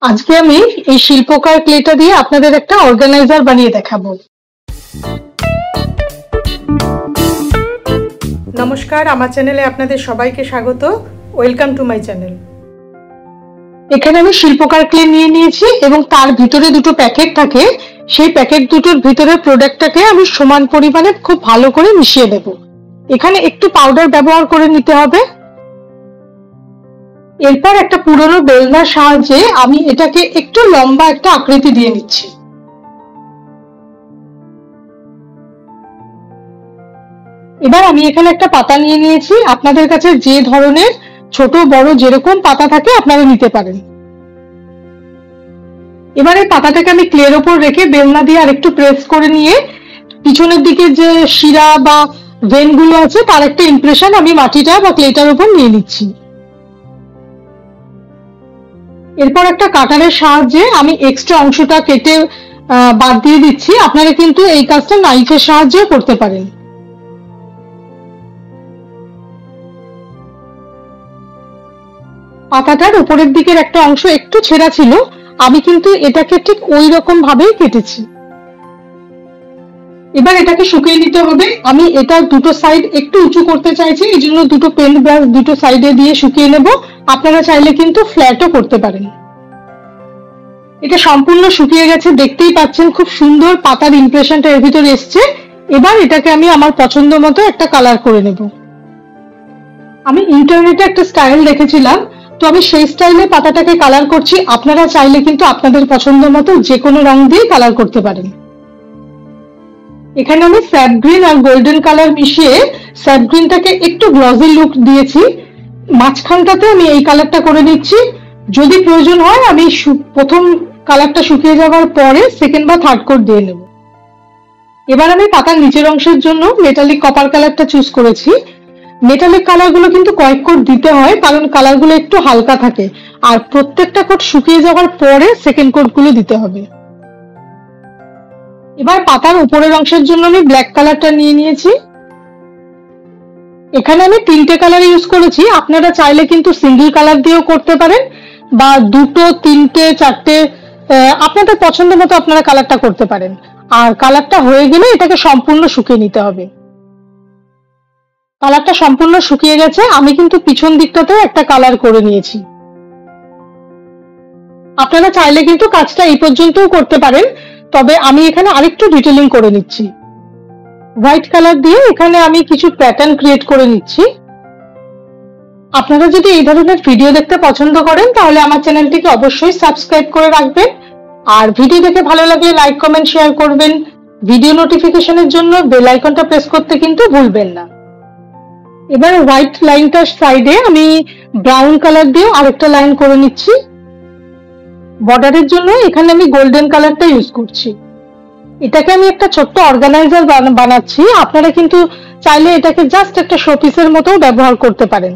আজকে আমি এই শিল্পকার ক্লেটা দিয়ে আপনাদের একটা অর্গানাইজার বানিয়ে দেখাবো। নমস্কার, আমার চ্যানেলে আপনাদের সবাইকে স্বাগত। Welcome to my channel. এখানে আমি শিল্পকার ক্লে নিয়ে নিয়েছি এবং তার ভিতরে দুটো প্যাকেট থাকে। সেই প্যাকেট দুটোর ভিতরে প্রোডাক্টটাকে আমি সমান পরিমাণে খুব ভালো করে মিশিয়ে দেব। এখানে একটু পাউডার ব্যবহার করে নিতে হবে। এরপর একটা পুরনো বেলনার সাহায্যে আমি এটাকে একটু লম্বা একটা আকৃতি দিয়ে নিচ্ছি। এবার আমি এখানে একটা পাতা নিয়ে নিয়েছি। আপনাদের কাছে যে ধরনের ছোট বড় যেরকম পাতা থাকে আপনারা নিতে পারেন। এবার এই পাতাটাকে আমি ক্লের ওপর রেখে বেলনা দিয়ে আরেকটু প্রেস করে নিয়ে পিছনের দিকে যে শিরা বা ভেন গুলো আছে তার একটা ইমপ্রেশন আমি মাটিটা বা ক্লেটার উপর নিয়ে নিচ্ছি। এরপর একটা কাটারের সাহায্যে আমি এক্সট্রা অংশটা কেটে বাদ দিয়ে দিচ্ছি। আপনারা কিন্তু এই কাজটা নাইফের সাহায্যেও করতে পারেন। পাতাটার উপরের দিকের একটা অংশ একটু ছেঁড়া ছিল, আমি কিন্তু এটাকে ঠিক ওই রকম ভাবেই কেটেছি। এবার এটাকে শুকিয়ে নিতে হবে। আমি এটার দুটো সাইড একটু উঁচু করতে চাইছি, এই জন্য দুটো পেন্ট ব্রাশ দুটো সাইডে দিয়ে শুকিয়ে নেব। আপনারা চাইলে কিন্তু ফ্ল্যাটও করতে পারেন। এটা সম্পূর্ণ শুকিয়ে গেছে, দেখতেই পাচ্ছেন খুব সুন্দর পাতার ইমপ্রেশনটা এর ভিতরে এসছে। এবার এটাকে আমি আমার পছন্দ মতো একটা কালার করে নেব। আমি ইন্টারনেটে একটা স্টাইল দেখেছিলাম, তো আমি সেই স্টাইলে পাতাটাকে কালার করছি। আপনারা চাইলে কিন্তু আপনাদের পছন্দ মতো যে কোনো রং দিয়ে কালার করতে পারেন। এখানে আমি স্যাপ গ্রিন আর গোল্ডেন কালার মিশিয়ে স্যাপ গ্রিনটাকে একটু গ্লসি লুক দিয়েছি। মাঝখানটাতে আমি এই কালারটা করে নিচ্ছি। যদি প্রয়োজন হয় আমি প্রথম কালারটা শুকিয়ে যাওয়ার পরে সেকেন্ড বা থার্ড কোট দিয়ে নেব। এবার আমি পাতার নিচের অংশের জন্য মেটালিক কপার কালারটা চুজ করেছি। মেটালিক কালারগুলো কিন্তু কয়েক কোট দিতে হয়, কারণ কালারগুলো একটু হালকা থাকে, আর প্রত্যেকটা কোট শুকিয়ে যাওয়ার পরে সেকেন্ড কোটগুলো দিতে হবে। এবার পাতার উপরের অংশের জন্য আমি ব্ল্যাক কালারটা নিয়ে নিয়েছি। এখানে আমি তিনটে কালার ইউজ করেছি। আপনারা চাইলে কিন্তু সিঙ্গেল কালার দিয়েও করতে পারেন, বা দুটো তিনটে চারটে আপনাদের পছন্দ মতো আপনারা কালারটা করতে পারেন। আর কালারটা হয়ে গেলে এটাকে সম্পূর্ণ শুকিয়ে নিতে হবে। কালারটা সম্পূর্ণ শুকিয়ে গেছে। আমি কিন্তু পিছন দিকটাতেও একটা কালার করে নিয়েছি। আপনারা চাইলে কিন্তু কাজটা এই পর্যন্তও করতে পারেন, তবে আমি এখানে আরেকটু ডিটেলিং করে নিচ্ছি। হোয়াইট কালার দিয়ে এখানে আমি কিছু প্যাটার্ন ক্রিয়েট করে নিচ্ছি। আপনারা যদি এই ধরনের ভিডিও দেখতে পছন্দ করেন তাহলে আমার চ্যানেলটিকে অবশ্যই সাবস্ক্রাইব করে রাখবেন, আর ভিডিও দেখে ভালো লাগলে লাইক কমেন্ট শেয়ার করবেন। ভিডিও নোটিফিকেশনের জন্য বেল আইকনটা প্রেস করতে কিন্তু ভুলবেন না। এবার হোয়াইট লাইনটার সাইডে আমি ব্রাউন কালার দিয়ে আরেকটা লাইন করে নিচ্ছি। বর্ডারের জন্য এখানে আমি গোল্ডেন কালারটা ইউজ করছি। এটাকে আমি একটা ছোট্ট অর্গানাইজার বানাচ্ছি। আপনারা কিন্তু চাইলে এটাকে জাস্ট একটা শোপিসের মতো ব্যবহার করতে পারেন।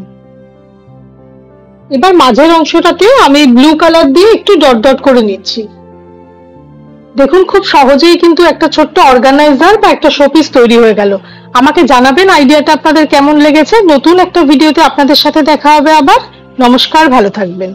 এবার মাঝের অংশটাতে আমি ব্লু কালার দিয়ে একটু ডট ডট করে নিচ্ছি। দেখুন খুব সহজেই কিন্তু একটা ছোট্ট অর্গানাইজার বা একটা শোপিস তৈরি হয়ে গেল। আমাকে জানাবেন আইডিয়াটা আপনাদের কেমন লেগেছে। নতুন একটা ভিডিওতে আপনাদের সাথে দেখা হবে আবার। নমস্কার, ভালো থাকবেন।